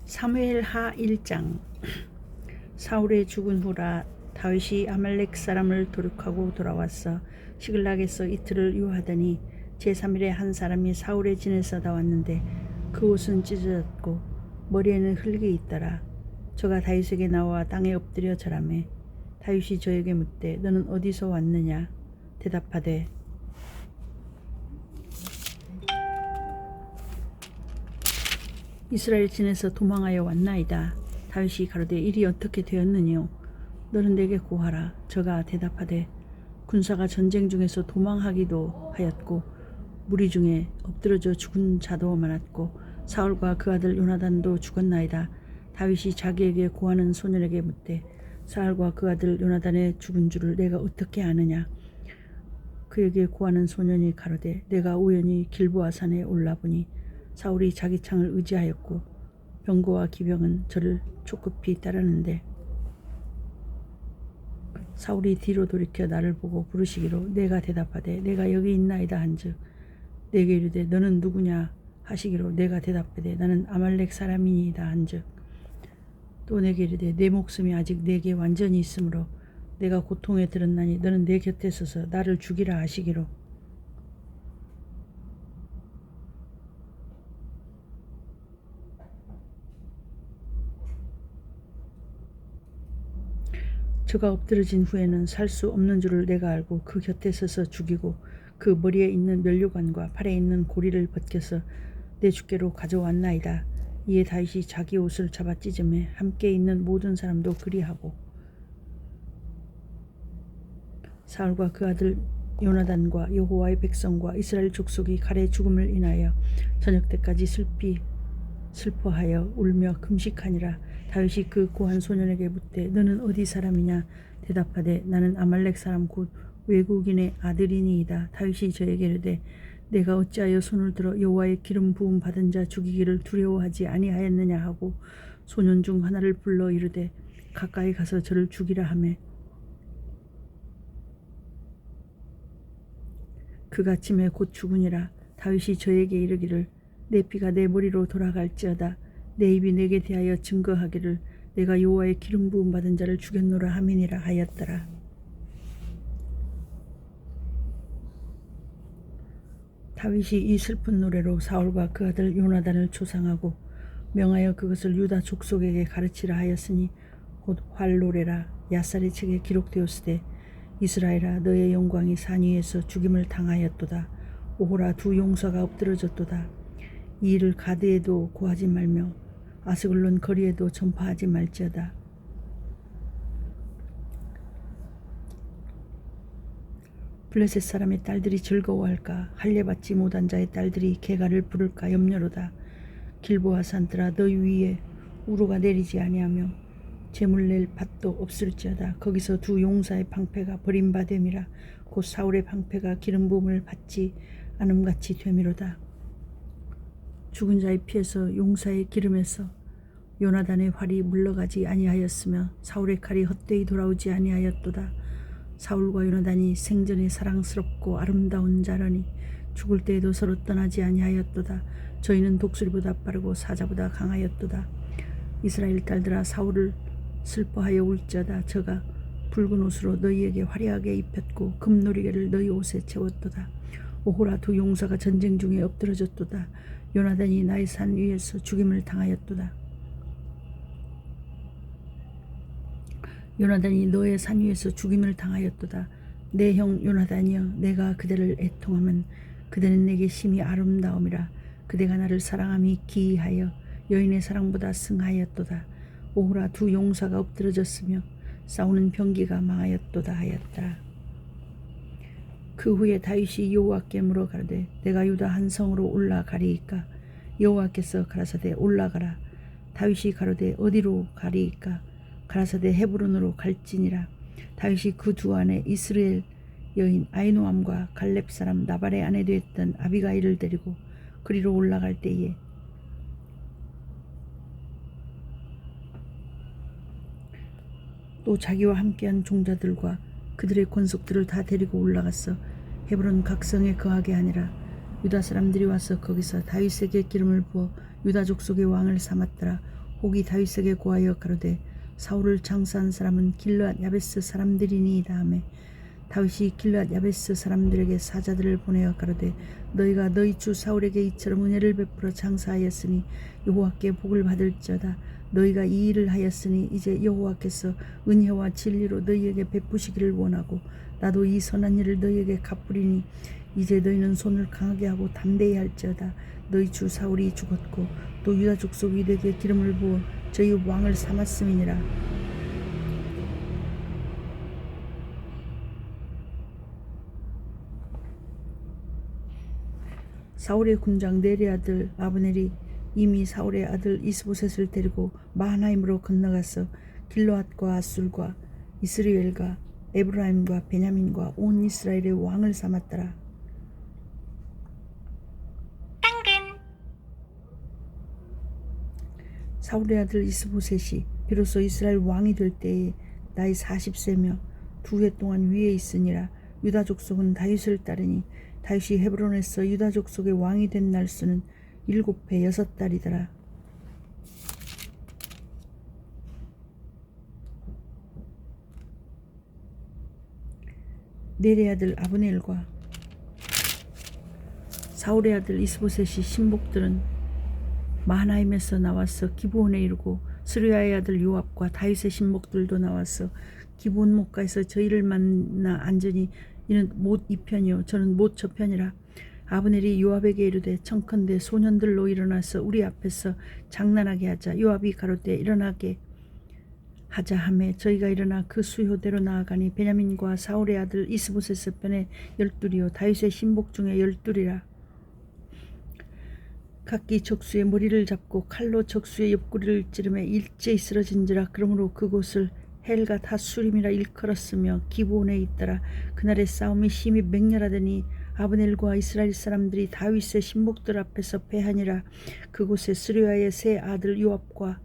사무엘하 1장. 사울의 죽은 후라 다윗이 아말렉 사람을 도륙하고 돌아왔어 시글락에서 이틀을 유하더니 제3일에 한 사람이 사울의 진에서 나왔는데 그 옷은 찢어졌고 머리에는 흙이 있더라. 저가 다윗에게 나와 땅에 엎드려 절하매 다윗이 저에게 묻되 너는 어디서 왔느냐? 대답하되 이스라엘 진에서 도망하여 왔나이다. 다윗이 가로되 일이 어떻게 되었느뇨? 너는 내게 고하라. 저가 대답하되 군사가 전쟁 중에서 도망하기도 하였고 무리 중에 엎드러져 죽은 자도 많았고 사울과 그 아들 요나단도 죽었나이다. 다윗이 자기에게 고하는 소년에게 묻되 사울과 그 아들 요나단의 죽은 줄을 내가 어떻게 아느냐? 그에게 고하는 소년이 가로되 내가 우연히 길보아 산에 올라보니 사울이 자기 창을 의지하였고 병거와 기병은 저를 촉급히 따르는데 사울이 뒤로 돌이켜 나를 보고 부르시기로 내가 대답하되 내가 여기 있나이다 한즉 내게 이르되 너는 누구냐 하시기로 내가 대답하되 나는 아말렉 사람이니이다 한즉 또 내게 이르되 내 목숨이 아직 내게 완전히 있으므로 내가 고통에 들었나니 너는 내 곁에 서서 나를 죽이라 하시기로 저가 엎드러진 후에는 살 수 없는 줄을 내가 알고 그 곁에 서서 죽이고 그 머리에 있는 면류관과 팔에 있는 고리를 벗겨서 내 주께로 가져왔나이다. 이에 다윗이 자기 옷을 잡아 찢으매 함께 있는 모든 사람도 그리하고 사울과 그 아들 요나단과 여호와의 백성과 이스라엘 족속이 칼의 죽음을 인하여 저녁 때까지 슬퍼하여 울며 금식하니라. 다윗이 그 고한 소년에게 묻되 너는 어디 사람이냐? 대답하되 나는 아말렉 사람 곧 외국인의 아들이니이다. 다윗이 저에게 이르되 내가 어찌하여 손을 들어 여호와의 기름 부음 받은 자 죽이기를 두려워하지 아니하였느냐 하고 소년 중 하나를 불러 이르되 가까이 가서 저를 죽이라 하매 그가 침에 곧 죽으니라. 다윗이 저에게 이르기를 내 피가 내 머리로 돌아갈지어다. 내 입이 내게 대하여 증거하기를 내가 여호와의 기름 부음 받은 자를 죽였노라 하미니라 하였더라. 다윗이 이 슬픈 노래로 사울과 그 아들 요나단을 조상하고 명하여 그것을 유다 족속에게 가르치라 하였으니 곧 활노래라. 야살의 책에 기록되었으되 이스라엘아 너의 영광이 산 위에서 죽임을 당하였도다. 오호라 두 용사가 엎드러졌도다. 이 일을 가드에도 고하지 말며 아스글론 거리에도 전파하지 말지어다. 블레셋 사람의 딸들이 즐거워할까? 할례받지 못한 자의 딸들이 개가를 부를까 염려로다. 길보아 산들아 너희 위에 우로가 내리지 아니하며 재물 낼 밭도 없을지어다. 거기서 두 용사의 방패가 버림받음이라. 곧 사울의 방패가 기름 부음을 받지 않음같이 되미로다. 죽은 자의 피에서 용사의 기름에서 요나단의 활이 물러가지 아니하였으며 사울의 칼이 헛되이 돌아오지 아니하였도다. 사울과 요나단이 생전에 사랑스럽고 아름다운 자라니 죽을 때에도 서로 떠나지 아니하였도다. 저희는 독수리보다 빠르고 사자보다 강하였도다. 이스라엘 딸들아 사울을 슬퍼하여 울지어다. 저가 붉은 옷으로 너희에게 화려하게 입혔고 금노리개를 너희 옷에 채웠도다. 오호라 두 용사가 전쟁 중에 엎드러졌도다. 요나단이 나의 산 위에서 죽임을 당하였도다. 요나단이 너의 산 위에서 죽임을 당하였도다. 내 형 요나단이여 내가 그대를 애통하면 그대는 내게 심히 아름다움이라. 그대가 나를 사랑함이 기이하여 여인의 사랑보다 승하였도다. 오호라 두 용사가 엎드러졌으며 싸우는 병기가 망하였도다 하였더라. 그 후에 다윗이 여호와께 물어 가로되 내가 유다 한 성으로 올라가리이까? 여호와께서 가라사대 올라가라. 다윗이 가로되 어디로 가리이까? 가라사대 헤브론으로 갈지니라. 다윗이 그 두 안에 이스라엘 여인 아히노암과 갈렙 사람 나발의 아내 되었던 아비가일을 데리고 그리로 올라갈 때에 또 자기와 함께한 종자들과 그들의 권속들을 다 데리고 올라갔어 헤브론 각성에 거하게 하니라. 유다 사람들이 와서 거기서 다윗에게 기름을 부어 유다 족속의 왕을 삼았더라. 혹이 다윗에게 고하여 가로되 사울을 장사한 사람은 길르앗 야베스 사람들이니이다 하매 다윗이 길르앗 야베스 사람들에게 사자들을 보내어 가로되 너희가 너희 주 사울에게 이처럼 은혜를 베풀어 장사하였으니 여호와께 복을 받을지어다. 너희가 이 일을 하였으니 이제 여호와께서 은혜와 진리로 너희에게 베푸시기를 원하고 나도 이 선한 일을 너희에게 갚으리니 이제 너희는 손을 강하게 하고 담대히 할지어다. 너희 주 사울이 죽었고 또 유다 족속이 내게 기름을 부어 저희 왕을 삼았음이니라. 사울의 군장 넬의 아들 아브넬이 이미 사울의 아들 이스보셋을 데리고 마하나임으로 건너가서 길르앗과 아술과 이스라엘과 에브라임과 베냐민과 온 이스라엘의 왕을 삼았더라. 사울의 아들 이스보셋이 비로소 이스라엘 왕이 될 때에 나이 40세며 2해 동안 위에 있으니라. 유다 족속은 다윗을 따르니 다윗이 헤브론에서 유다 족속의 왕이 된 날수는 7해 6달이더라. 넬의 아들 아브넬과 사울의 아들 이스보셋이 신복들은 마하나임에서 나와서 기브온에 이르고 스루야의 아들 요압과 다윗의 신복들도 나와서 기브온 목가에서 저희를 만나 앉으니 이는 못 이편이요 저는 못 저편이라. 아브넬이 요압에게 이르되 청컨대 소년들로 일어나서 우리 앞에서 장난하게 하자. 요압이 가로되 일어나게 하자 하매 저희가 일어나 그 수효대로 나아가니 베냐민과 사울의 아들 이스보셋의 편에 12이요 다윗의 신복 중에 12이라. 각기 적수의 머리를 잡고 칼로 적수의 옆구리를 찌르매 일제히 쓰러진지라. 그러므로 그곳을 헬가 다수림이라 일컬었으며 기브온에 있더라. 그날의 싸움이 심히 맹렬하더니 아브넬과 이스라엘 사람들이 다윗의 신복들 앞에서 패하니라. 그곳에 스루야의 세 아들 요압과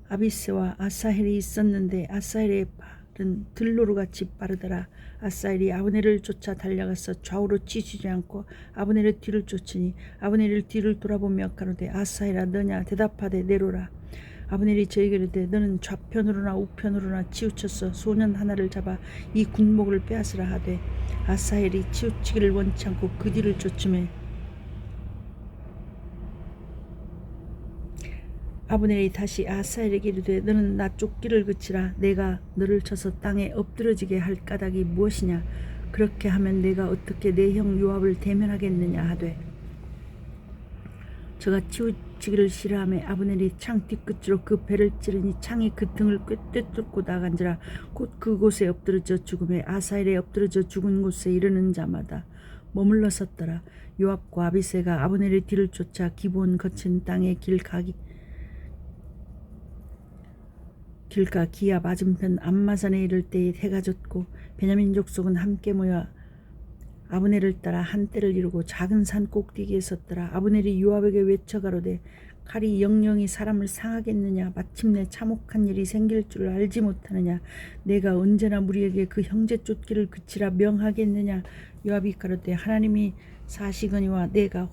아비새와 아사헬이 있었는데 아사헬의 발은 들노루같이 빠르더라. 아사헬이 아브넬을 쫓아 달려가서 좌우로 치지지 않고 아브넬의 뒤를 쫓으니 아브넬이 뒤를 돌아보며 가로되 아사헬아 너냐 대답하되 내로라. 아브넬이 저에게 이르되 너는 좌편으로나 우편으로나 치우쳐서 소년 하나를 잡아 이 군목을 빼앗으라 하되 아사헬이 치우치기를 원치 않고 그 뒤를 쫓으매 아브넬이 다시 아사헬에게 이르되 너는 나 쫓기를 그치라. 내가 너를 쳐서 땅에 엎드러지게 할 까닭이 무엇이냐. 그렇게 하면 내가 어떻게 내 형 요압을 대면하겠느냐 하되 저가 치우치기를 싫어하며 아브넬이 창 뒤끝으로 그 배를 찌르니 창이 그 등을 꿰뚫고 나간지라. 곧 그곳에 엎드러져 죽음에 아사헬에 엎드러져 죽은 곳에 이르는 자마다 머물러 섰더라. 요압과 아비새가 아브넬의 뒤를 쫓아 기브온 거친 땅에 길가 기야 맞은편 암마산에 이를 때에 해가 졌고 베냐민 족속은 함께 모여 아브넬을 따라 한때를 이루고 작은 산 꼭대기에 섰더라. 아브넬이 요압에게 외쳐 가로되 칼이 영영이 사람을 상하겠느냐. 마침내 참혹한 일이 생길 줄 알지 못하느냐. 내가 언제나 무리에게 그 형제 쫓기를 그치라 명하겠느냐. 요압이 가로되 하나님이 사시거니와 내가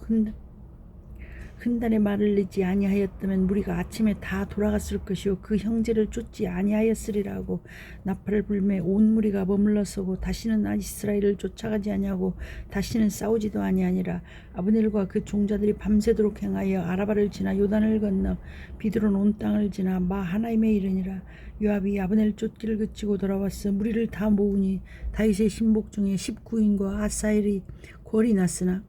흔단의 말을 내지 아니하였다면 무리가 아침에 다 돌아갔을 것이요 그 형제를 쫓지 아니하였으리라 하고 나팔을 불매 온 무리가 머물러서고 다시는 이스라엘을 쫓아가지 아니하고 다시는 싸우지도 아니하니라. 아브넬과 그 종자들이 밤새도록 행하여 아라바를 지나 요단을 건너 비드론 온 땅을 지나 마하나임에 이르니라. 요압이 아브넬 쫓기를 그치고 돌아와서 무리를 다 모으니 다윗의 신복 중에 19인과 아사헬이 궐이 났으나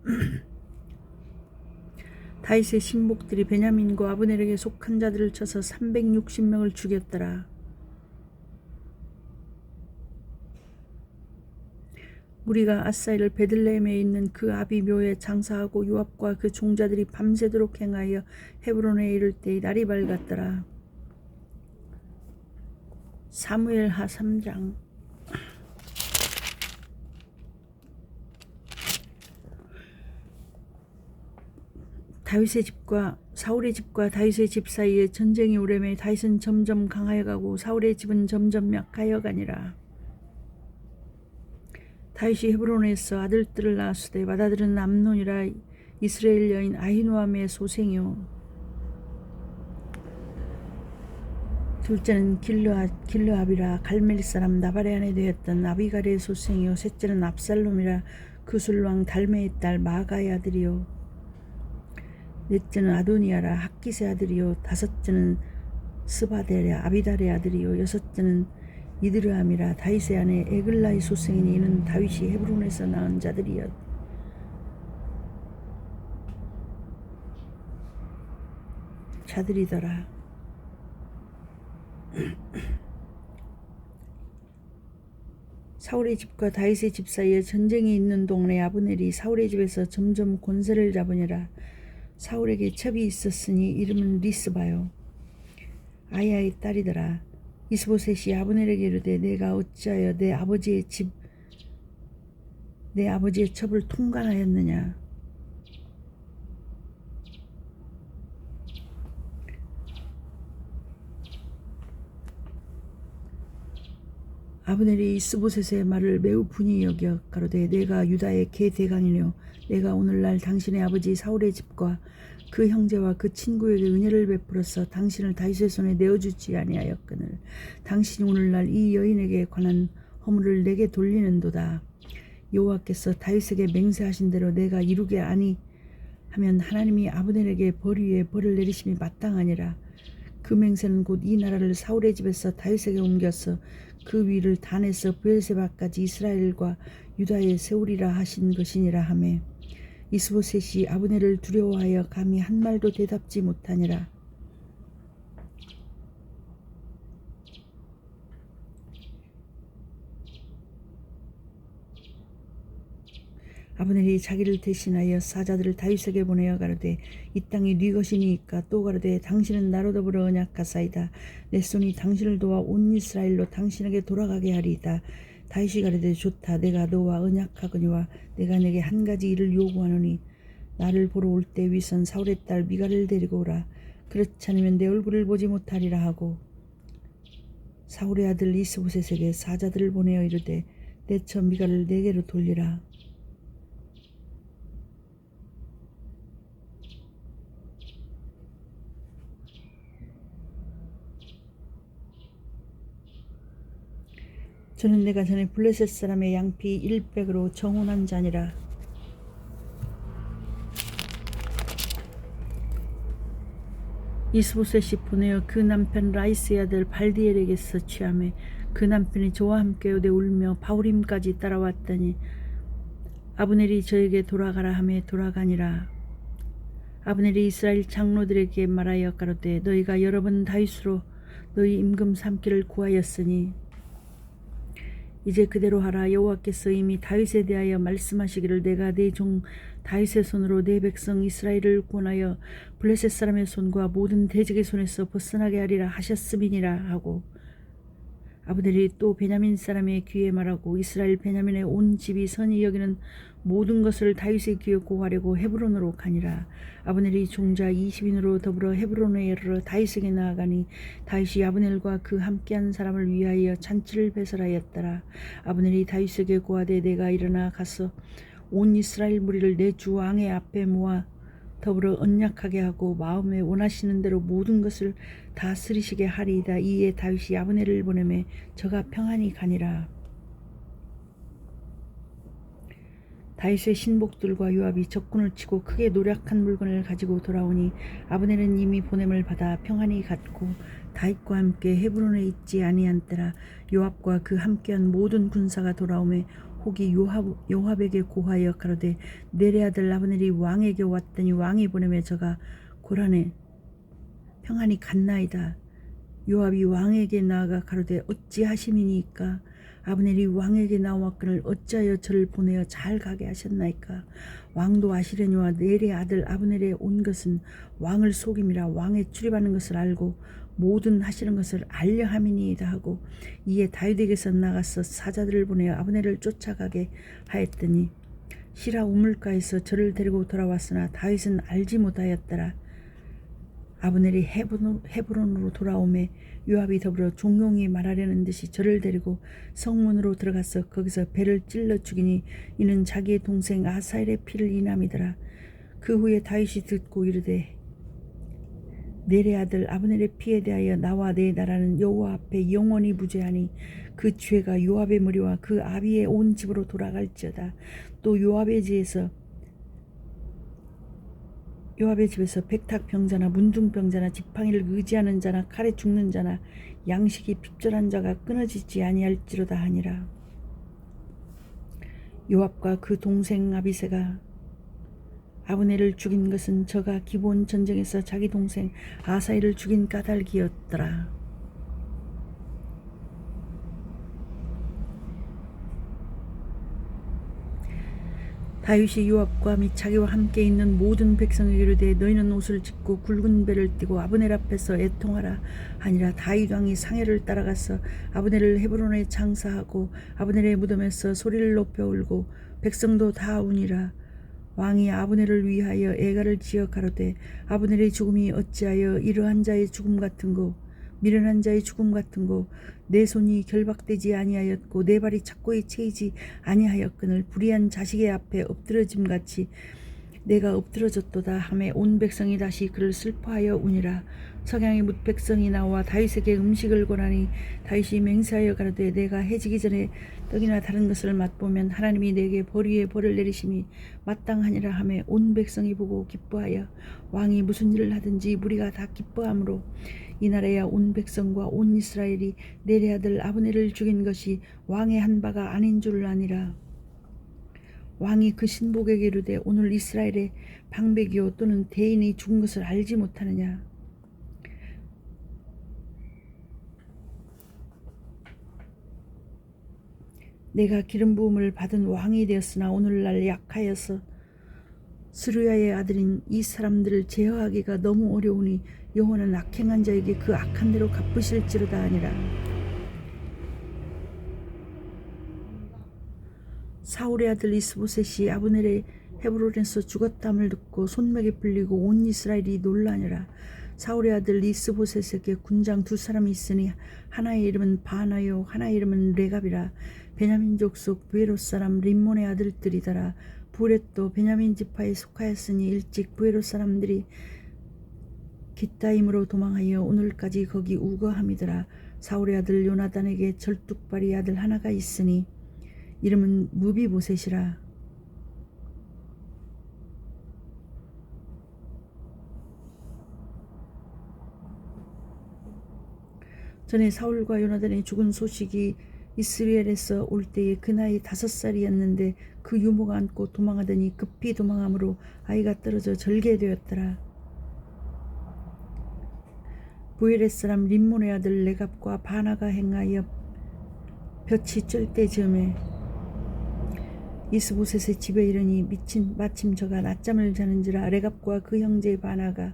다윗의 신복들이 베냐민과 아브넬에게 속한 자들을 쳐서 360명을 죽였더라. 무리가 아사헬을 베들레헴에 있는 그 아비묘에 장사하고 요압과 그 종자들이 밤새도록 행하여 헤브론에 이를 때에 날이 밝았더라. 사무엘하 3장. 다윗의 집과 사울의 집과 다윗의 집 사이에 전쟁이 오래매 다윗은 점점 강하여 가고 사울의 집은 점점 약하여 가니라. 다윗이 헤브론에서 아들들을 낳았으되 맏아들은 암논이라 이스라엘 여인 아히노암의 소생이요 둘째는 길르압이라 갈멜 사람 나발의 아내 되었던 아비갈의 소생이요 셋째는 압살롬이라 그술왕 달메의 딸 마가의 아들이요 넷째는 아도니아라 학기스의 아들이요 다섯째는 스바데랴 아비달의 아들이요 여섯째는 이드르함이라 다윗의 아내 에글라의 소생이니 이는 다윗이 헤브론에서 낳은 자들이더라. 사울의 집과 다윗의 집 사이에 전쟁이 있는 동네 아브넬이 사울의 집에서 점점 권세를 잡으니라. 사울에게 첩이 있었으니 이름은 리스바요 아야의 딸이더라. 이스보셋이 아브넬에게 이르되 내가 어찌하여 내 아버지의 첩을 통관하였느냐. 아브넬이 이스보셋의 말을 매우 분이 여겨 가로되 내가 유다의 계대강이뇨 내가 오늘날 당신의 아버지 사울의 집과 그 형제와 그 친구에게 은혜를 베풀어서 당신을 다윗의 손에 내어주지 아니하였거늘 당신이 오늘날 이 여인에게 관한 허물을 내게 돌리는도다. 여호와께서 다윗에게 맹세하신 대로 내가 이루게 아니하면 하나님이 아브넬에게 벌 위에 벌을 내리심이 마땅하니라. 그 맹세는 곧 이 나라를 사울의 집에서 다윗에게 옮겨서 그 위를 단에서 브엘세바까지 이스라엘과 유다에 세우리라 하신 것이니라 하매 이스보셋이 아브넬을 두려워하여 감히 한 말도 대답지 못하니라. 아브넬이 자기를 대신하여 사자들을 다윗에게 보내어 가로되 이 땅이 네 것이니까 또 가로되 당신은 나로 더불어 언약하사이다. 내 손이 당신을 도와 온 이스라엘로 당신에게 돌아가게 하리이다. 다윗이 가로되 좋다. 내가 너와 언약하거니와 내가 내게 한 가지 일을 요구하노니 나를 보러 올 때 위선 사울의 딸 미갈을 데리고 오라. 그렇지 않으면 내 얼굴을 보지 못하리라 하고 사울의 아들 이스보셋에게 사자들을 보내어 이르되 내 처 미갈을 내게로 돌리라. 저는 내가 전에 블레셋 사람의 양피 100으로 정혼한 자니라. 이스보셋이 보내어 그 남편 라이스의 아들 발디엘에게서 취하매 그 남편이 저와 함께 오되 울며 바후림까지 따라왔더니 아브넬이 저에게 돌아가라 하매 돌아가니라. 아브넬이 이스라엘 장로들에게 말하여 가로되 너희가 여러 번 다윗으로 너희 임금 삼기를 구하였으니 이제 그대로 하라. 여호와께서 이미 다윗에 대하여 말씀하시기를 내가 내 종 다윗의 손으로 내 백성 이스라엘을 구원하여 블레셋 사람의 손과 모든 대적의 손에서 벗어나게 하리라 하셨음이니라 하고 아브넬이 또 베냐민 사람의 귀에 말하고 이스라엘 베냐민의 온 집이 선히 여기는 모든 것을 다윗의 귀에 고하려고 헤브론으로 가니라. 아브넬이 종자 20인으로 더불어 헤브론에 이르러 다윗에게 나아가니 다윗이 아브넬과 그 함께한 사람을 위하여 잔치를 배설하였더라. 아브넬이 다윗에게 고하되 내가 일어나 가서 온 이스라엘 무리를 내 주 왕의 앞에 모아 더불어 언약하게 하고 마음에 원하시는 대로 모든 것을 다스리시게 하리이다. 이에 다윗이 아브넬을 보내매 저가 평안히 가니라. 다윗의 신복들과 요압이 적군을 치고 크게 노력한 물건을 가지고 돌아오니 아브넬은 이미 보냄을 받아 평안히 갔고 다윗과 함께 헤브론에 있지 아니한 때라. 요압과 그 함께한 모든 군사가 돌아오매 혹이 요압에게 고하여 가로되 넬의 아들 아브넬이 왕에게 왔더니 왕이 보내매 저가 고란에 평안히 갔나이다. 요압이 왕에게 나아가 가로되 어찌하심이니까 아브넬이 왕에게 나왔거늘 어찌하여 저를 보내어 잘 가게 하셨나이까. 왕도 아시려니와 넬의 아들 아브넬의 온 것은 왕을 속임이라. 왕의 출입하는 것을 알고 모든 하시는 것을 알려 함이니이다 하고 이에 다윗에게서 나가서 사자들을 보내어 아브넬을 쫓아가게 하였더니 시라 우물가에서 저를 데리고 돌아왔으나 다윗은 알지 못하였더라. 아브넬이 헤브론으로 돌아오매 요압이 더불어 종용이 말하려는 듯이 저를 데리고 성문으로 들어가서 거기서 배를 찔러 죽이니 이는 자기의 동생 아사엘의 피를 인함이더라. 그 후에 다윗이 듣고 이르되 넬의 아들 아브넬의 피에 대하여 나와 내 나라는 여호와 앞에 영원히 무죄하니 그 죄가 요압의 무리와 그 아비의 온 집으로 돌아갈지어다. 또 요압의 집에서 백탁병자나 문둥병자나 지팡이를 의지하는 자나 칼에 죽는 자나 양식이 핍절한 자가 끊어지지 아니할지로다 하니라. 요압과 그 동생 아비새가 아브넬을 죽인 것은 저가 기브온 전쟁에서 자기 동생 아사엘을 죽인 까닭이었더라. 다윗이 요압과 및 자기와 함께 있는 모든 백성에게 이르되 너희는 옷을 찢고 굵은 배를 띠고 아브넬 앞에서 애통하라 하니라. 다윗 왕이 상해를 따라가서 아브넬을 헤브론에 장사하고 아브넬의 무덤에서 소리를 높여 울고 백성도 다 우니라. 왕이 아브넬을 위하여 애가를 지어 가로되 아브넬의 죽음이 어찌하여 이러한 자의 죽음 같은고 미련한 자의 죽음 같은고 내 손이 결박되지 아니하였고 내 발이 착고에 채이지 아니하였거늘 불의한 자식의 앞에 엎드러짐같이 내가 엎드러졌도다 하매 온 백성이 다시 그를 슬퍼하여 우니라. 석양의 뭇 백성이 나와 다윗에게 음식을 권하니 다윗이 맹세하여 가로되 내가 해지기 전에 떡이나 다른 것을 맛보면 하나님이 내게 벌 위에 벌을 내리심이 마땅하니라 하매 온 백성이 보고 기뻐하여 왕이 무슨 일을 하든지 무리가 다 기뻐하므로 이날에야 온 백성과 온 이스라엘이 넬의 아들 아브넬을 죽인 것이 왕의 한 바가 아닌 줄 아니라. 왕이 그 신복에게 이르되 오늘 이스라엘의 방백이요 또는 대인이 죽은 것을 알지 못하느냐. 내가 기름 부음을 받은 왕이 되었으나 오늘날 약하여서 스루야의 아들인 이 사람들을 제어하기가 너무 어려우니 여호와는 악행한 자에게 그 악한 대로 갚으실지로다 하니라. 사울의 아들 이스보셋이 아브넬의 헤브론에서 죽었다함을 듣고 손목에 풀리고 온 이스라엘이 놀라니라. 사울의 아들 이스보셋에게 군장 두 사람이 있으니 하나의 이름은 바나요 하나의 이름은 레갑이라. 베냐민 족속 부에롯 사람 림몬의 아들들이더라. 부렛도 베냐민 지파에 속하였으니 일찍 부에롯 사람들이 깃다임으로 도망하여 오늘까지 거기 우거함이더라. 사울의 아들 요나단에게 절뚝발이 아들 하나가 있으니 이름은 무비보셋이라. 전에 사울과 요나단의 죽은 소식이 이스라엘에서 올 때에 그 나이 5살이었는데 그 유모가 안고 도망하더니 급히 도망함으로 아이가 떨어져 절개되었더라. 부에렛 사람 림몬의 아들 레갑과 바나가 행하여 볕이 쩔 때 즈음에 이스보셋의 집에 이르니 마침 저가 낮잠을 자는지라. 레갑과 그 형제 바나가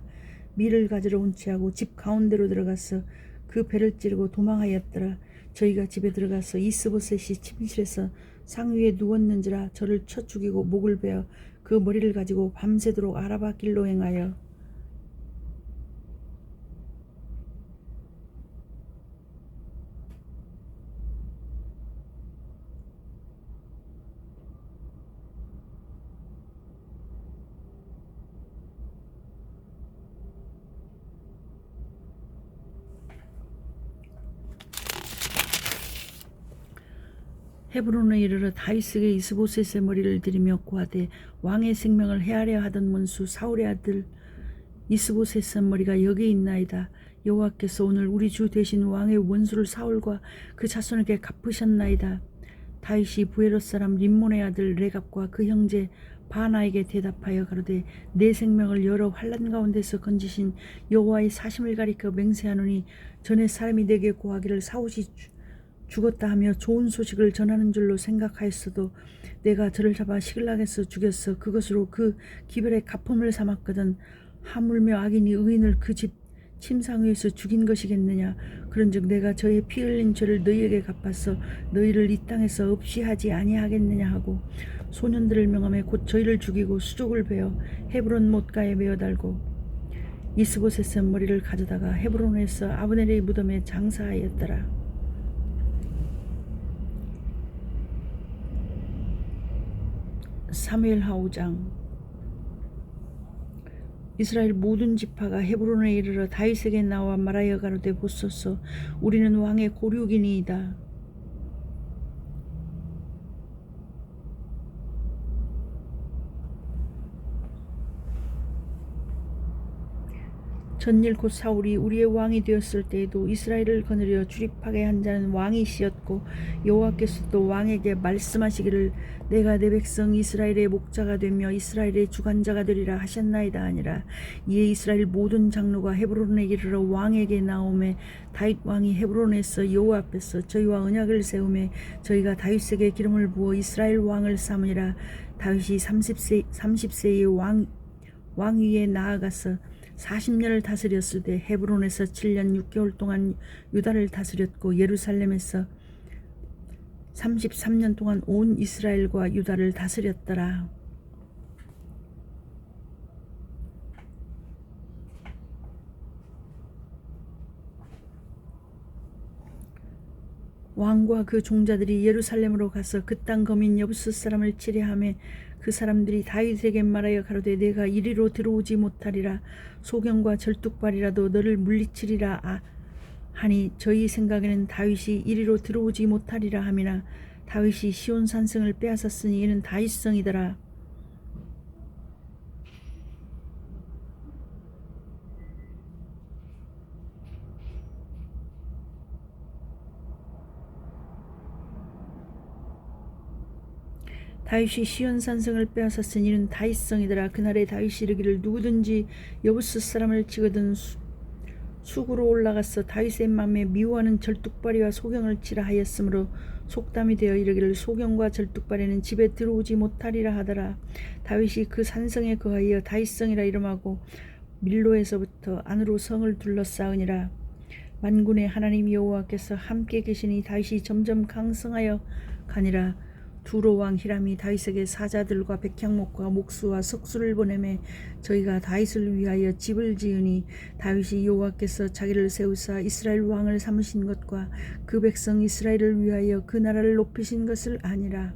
밀을 가지러 운치하고 집 가운데로 들어가서 그 배를 찌르고 도망하였더라. 저희가 집에 들어가서 이스보셋이 침실에서 상위에 누웠는지라 저를 쳐 죽이고 목을 베어 그 머리를 가지고 밤새도록 아라바 길로 행하여 헤브론에 이르러 다윗에게 이스보셋의 머리를 들이며 고하되 왕의 생명을 헤아려 하던 원수 사울의 아들 이스보셋의 머리가 여기 있나이다. 여호와께서 오늘 우리 주 대신 왕의 원수를 사울과 그 자손에게 갚으셨나이다. 다윗이 부에롯 사람 림몬의 아들 레갑과 그 형제 바나에게 대답하여 가로되 내 생명을 여러 환난 가운데서 건지신 여호와의 사심을 가리켜 맹세하노니 전에 사람이 내게 고하기를 사울이 죽었다 하며 좋은 소식을 전하는 줄로 생각하였어도 내가 저를 잡아 시글락에서 죽였어. 그것으로 그 기별의 갚음을 삼았거든. 하물며 악인이 의인을 그 집 침상 위에서 죽인 것이겠느냐. 그런즉 내가 저의 피 흘린 죄를 너희에게 갚아서 너희를 이 땅에서 없이 하지 아니하겠느냐 하고 소년들을 명함에 곧 저희를 죽이고 수족을 베어 헤브론 못가에 메어 달고 이스보셋의 머리를 가져다가 헤브론에서 아브넬의 무덤에 장사하였더라. 사무엘하 5장. 이스라엘 모든 지파가 헤브론에 이르러 다윗에게 나와 말하여 가로되 보소서 우리는 왕의 고륙이니이다. 전일 곧 사울이 우리의 왕이 되었을 때에도 이스라엘을 거느려 출입하게 한 자는 왕이시었고 여호와께서도 왕에게 말씀하시기를 내가 내 백성 이스라엘의 목자가 되며 이스라엘의 주관자가 되리라 하셨나이다 하니라. 이에 이스라엘 모든 장로가 헤브론에 이르러 왕에게 나오매 다윗 왕이 헤브론에서 여호와 앞에서 저희와 언약을 세우매 저희가 다윗에게 기름을 부어 이스라엘 왕을 삼으니라. 다윗이 30세의 왕 위에 나아가서 40년을 다스렸을 때 헤브론에서 7년 6개월 동안 유다를 다스렸고 예루살렘에서 33년 동안 온 이스라엘과 유다를 다스렸더라. 왕과 그 종자들이 예루살렘으로 가서 그 땅 거민 여부스 사람을 치려하며 그 사람들이 다윗에게 말하여 가로되 내가 이리로 들어오지 못하리라. 소경과 절뚝발이라도 너를 물리치리라 하니 저희 생각에는 다윗이 이리로 들어오지 못하리라 함이나 다윗이 시온 산성을 빼앗았으니 이는 다윗성이더라. 다윗이 시온 산성을 빼앗았으니 이는 다윗성이더라. 그날에 다윗이 이르기를 누구든지 여부스 사람을 치거든 수구로 올라가서 다윗의 맘에 미워하는 절뚝발이와 소경을 치라 하였으므로 속담이 되어 이르기를 소경과 절뚝발에는 집에 들어오지 못하리라 하더라. 다윗이 그 산성에 거하여 다윗성이라 이름하고 밀로에서부터 안으로 성을 둘러싸으니라. 만군의 하나님 여호와께서 함께 계시니 다윗이 점점 강성하여 가니라. 두로 왕 히람이 다윗에게 사자들과 백향목과 목수와 석수를 보내매 저희가 다윗을 위하여 집을 지으니 다윗이 여호와께서 자기를 세우사 이스라엘 왕을 삼으신 것과 그 백성 이스라엘을 위하여 그 나라를 높이신 것을 아니라.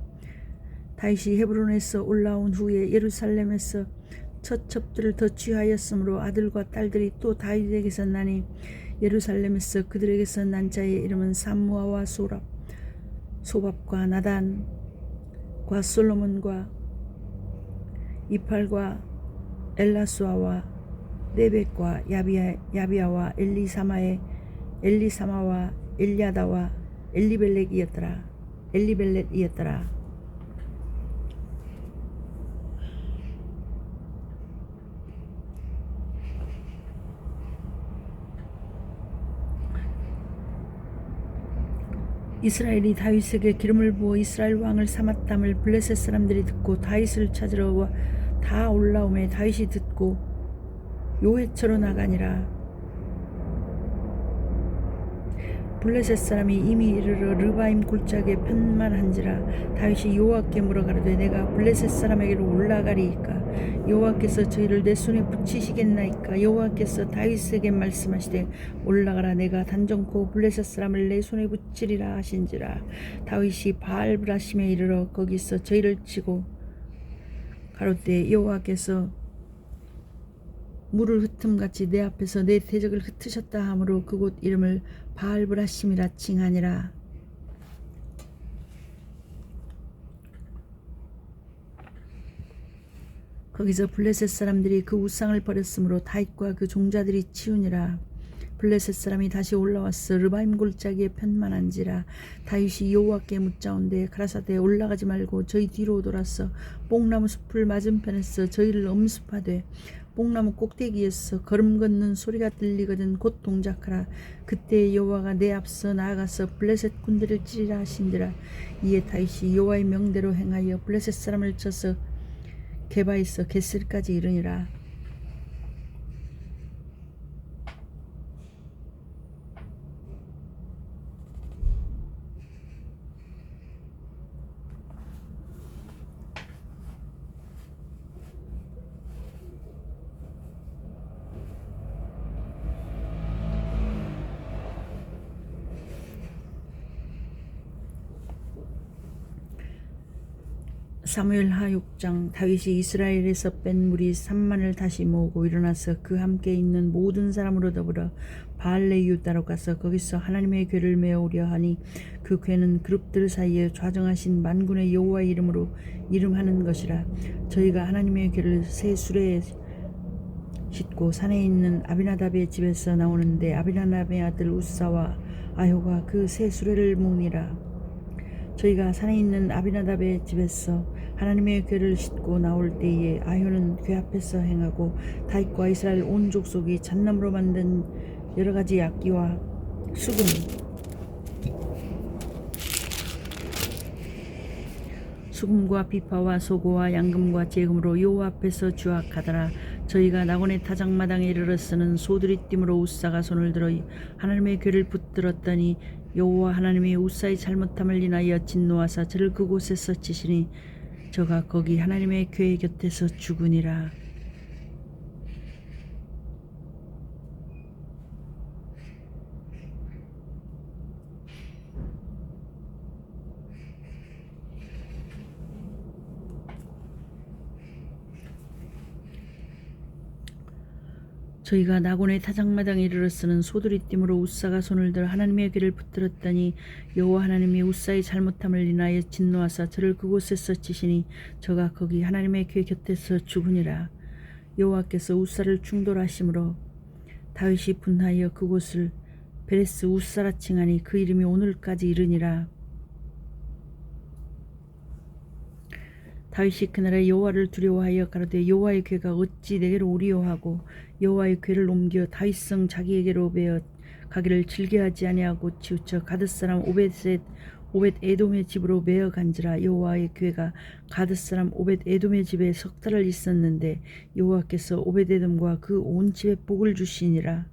다윗이 헤브론에서 올라온 후에 예루살렘에서 첫 첩들을 더 취하였으므로 아들과 딸들이 또 다윗에게서 나니 예루살렘에서 그들에게서 난 자의 이름은 삼무아와 소밥과 나단과 솔로몬과 이팔과 엘라수아와 네벡과 야비아와 엘리사마와 엘야다와 엘리벨렛이었더라. 이스라엘이 다윗에게 기름을 부어 이스라엘 왕을 삼았담을 블레셋 사람들이 듣고 다윗을 찾으러 다 올라오매 다윗이 듣고 요회처로 나가니라. 블레셋 사람이 이미 이르러 르바임 골짜기에 편만한지라. 다윗이 여호와께 물어가로되 내가 블레셋 사람에게로 올라가리이까 여호와께서 저희를 내 손에 붙이시겠나이까. 여호와께서 다윗에게 말씀하시되 올라가라. 내가 단정코 블레셋 사람을 내 손에 붙이리라 하신지라. 다윗이 바알브라심에 이르러 거기서 저희를 치고 가로되 여호와께서 물을 흩음같이 내 앞에서 내 대적을 흩으셨다 하므로 그곳 이름을 바알브라심이라 칭하니라. 거기서 블레셋 사람들이 그 우상을 버렸으므로 다윗과 그 종자들이 치우니라. 블레셋 사람이 다시 올라와서 르바임 골짜기에 편만한지라. 다윗이 여호와께 묻자온데 가라사대 올라가지 말고 저희 뒤로 돌아서 뽕나무 숲을 맞은편에서 저희를 엄습하되 뽕나무 꼭대기에서 걸음 걷는 소리가 들리거든 곧 동작하라. 그때 여호와가 내 앞서 나아가서 블레셋 군대를 찌리라 하신지라. 이에 다윗이 여호와의 명대로 행하여 블레셋 사람을 쳐서 게바에서 겟셀까지 이르니라. 사무엘하 6장. 다윗이 이스라엘에서 뺀 무리 3만을 다시 모으고 일어나서 그 함께 있는 모든 사람으로 더불어 바알레 유다로 가서 거기서 하나님의 궤를 메어오려 하니 그 궤는 그룹들 사이에 좌정하신 만군의 여호와의 이름으로 이름하는 것이라. 저희가 하나님의 궤를 새 수레에 싣고 산에 있는 아비나답의 집에서 나오는데 아비나답의 아들 우사와 아효가 그 새 수레를 모으니라. 저희가 산에 있는 아비나답의 집에서 하나님의 궤를 싣고 나올 때에 아효는 궤 앞에서 행하고 다윗과 이스라엘 온 족속이 잣나무로 만든 여러 가지 악기와 수금과 비파와 소고와 양금과 제금으로 여호와 앞에서 주악하더라. 저희가 낙원의 타작마당에 이르렀으는 소들이 띠므로 우사가 손을 들어 하나님의 궤를 붙들었더니 여호와 하나님이 우사의 잘못함을 인하여 진노하사 저를 그곳에서 치시니 저가 거기 하나님의 궤 곁에서 죽으니라. 저희가 나곤의 타작마당에 이르렀으는 소들이 띠므로 우사가 손을 들어 하나님의 궤를 붙들었더니 여호와 하나님이 우사의 잘못함을 인하여 진노하사 저를 그곳에서 치시니 저가 거기 하나님의 궤 곁에서 죽으니라. 여호와께서 우사를 충돌하심으로 다윗이 분하여 그곳을 베레스 우사라 칭하니 그 이름이 오늘까지 이르니라. 다윗이 그날에 여호와를 두려워하여 가로되 여호와의 궤가 어찌 내게로 오리요 하고 여호와의 궤를 옮겨 다윗성 자기에게로 베어 가기를 즐겨하지 아니하고 치우쳐 가드 사람 오벳 에돔의 집으로 메어 간지라. 여호와의 궤가 가드 사람 오벳 에돔의 집에 석 달을 있었는데 여호와께서 오벳 에돔과 그 온 집에 복을 주시니라.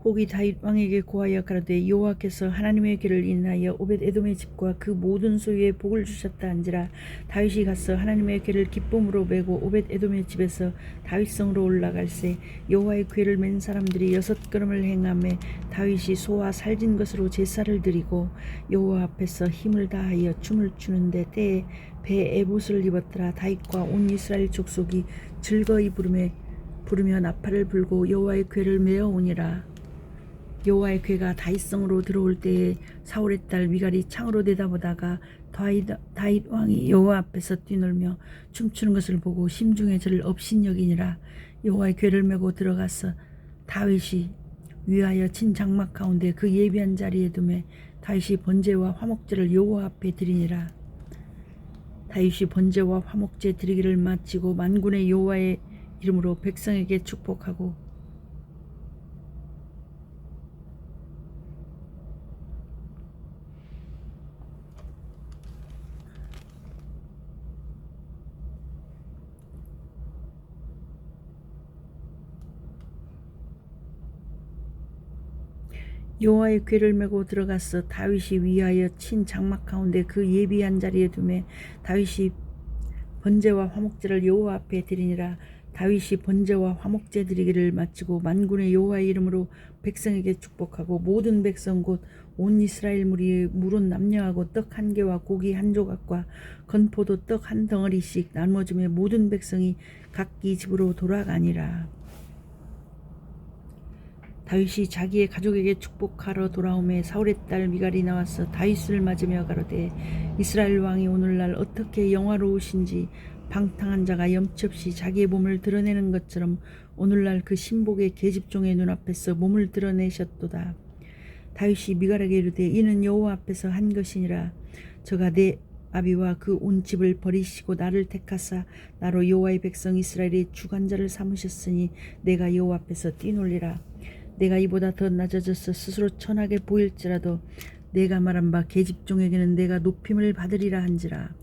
혹이 다윗 왕에게 고하여 가로되 여호와께서 하나님의 궤를 인하여 오벳 에돔의 집과 그 모든 소유에 복을 주셨다 한지라. 다윗이 가서 하나님의 궤를 기쁨으로 메고 오벳 에돔의 집에서 다윗성으로 올라갈새 여호와의 궤를 맨 사람들이 6걸음을 행하며 다윗이 소와 살진 것으로 제사를 드리고 여호와 앞에서 힘을 다하여 춤을 추는데 때에 배 에봇을 입었더라. 다윗과 온 이스라엘 족속이 즐거이 부르며 나팔을 불고 여호와의 궤를 메어 오니라. 여호와의 궤가 다윗성으로 들어올 때에 사울의 딸 미갈이 창으로 내다보다가 다윗 왕이 여호와 앞에서 뛰놀며 춤추는 것을 보고 심중에 저를 업신여기니라. 여호와의 궤를 메고 들어가서 다윗이 위하여 친 장막 가운데 그 예비한 자리에 두매 다윗이 번제와 화목제를 여호와 앞에 드리니라. 다윗이 번제와 화목제 드리기를 마치고 만군의 여호와의 이름으로 백성에게 축복하고 여호와의 궤를 메고 들어가서 다윗이 위하여 친 장막 가운데 그 예비한 자리에 두매 다윗이 번제와 화목제를 여호와 앞에 드리니라. 다윗이 번제와 화목제 드리기를 마치고 만군의 여호와의 이름으로 백성에게 축복하고 모든 백성 곧 온 이스라엘 무리의 물은 남녀하고 떡 1개와 고기 1조각과 건포도 떡 1덩어리씩 나누어주며 모든 백성이 각기 집으로 돌아가니라. 다윗이 자기의 가족에게 축복하러 돌아오매 사울의 딸 미갈이 나와서 다윗을 맞으며 가로되 이스라엘 왕이 오늘날 어떻게 영화로우신지 방탕한 자가 염치 없이 자기의 몸을 드러내는 것처럼 오늘날 그 신복의 계집종의 눈앞에서 몸을 드러내셨도다. 다윗이 미갈에게 이르되 이는 여호와 앞에서 한 것이니라. 저가 내 아비와 그 온 집을 버리시고 나를 택하사 나로 여호와의 백성 이스라엘의 주관자를 삼으셨으니 내가 여호와 앞에서 뛰놀리라. 내가 이보다 더 낮아져서 스스로 천하게 보일지라도 내가 말한 바 계집종에게는 내가 높임을 받으리라 한지라.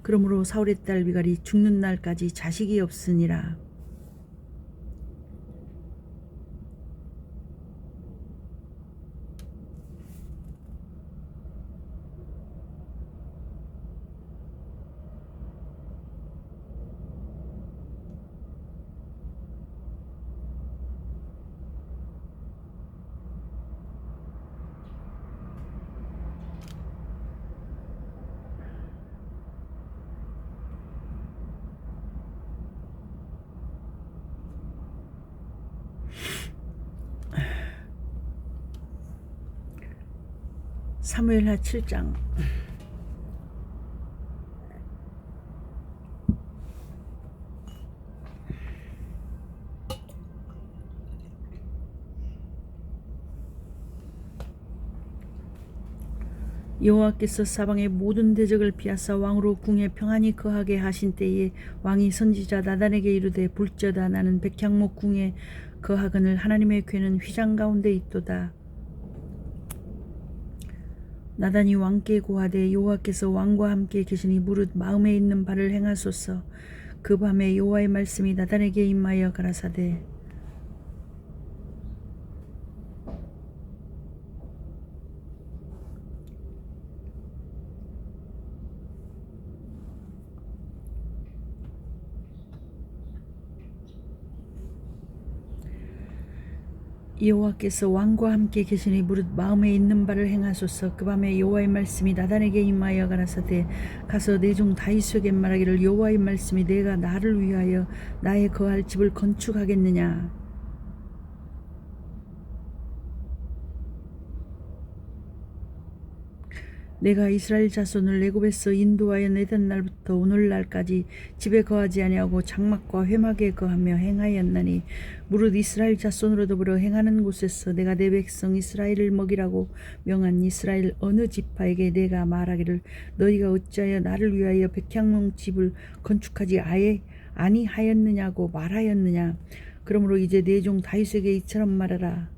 그러므로 사울의 딸 미갈이 죽는 날까지 자식이 없으니라. 사무엘하 7장. 여호와께서 사방의 모든 대적을 피하사 왕으로 궁에 평안히 거하게 하신 때에 왕이 선지자 나단에게 이르되 볼지어다 나는 백향목 궁에 거하거늘 하나님의 궤는 휘장 가운데 있도다. 나단이 왕께 고하되 여호와께서 왕과 함께 계시니 무릇 마음에 있는 바를 행하소서. 그 밤에 여호와의 말씀이 나단에게 임하여 가라사대 여호와께서 왕과 함께 계시니 무릇 마음에 있는 바를 행하소서. 그 밤에 여호와의 말씀이 나단에게 임하여 가라사대 가서 내 종 다윗에게 말하기를 여호와의 말씀이 내가 나를 위하여 나의 거할 집을 건축하겠느냐. 내가 이스라엘 자손을 애굽에서 인도하여 내던 날부터 오늘날까지 집에 거하지 아니하고 장막과 회막에 거하며 행하였나니 무릇 이스라엘 자손으로 더불어 행하는 곳에서 내가 내 백성 이스라엘을 먹이라고 명한 이스라엘 어느 지파에게 내가 말하기를 너희가 어찌하여 나를 위하여 백향목 집을 건축하지 아니하였느냐고 말하였느냐. 그러므로 이제 내 종 다윗에게 이처럼 말하라.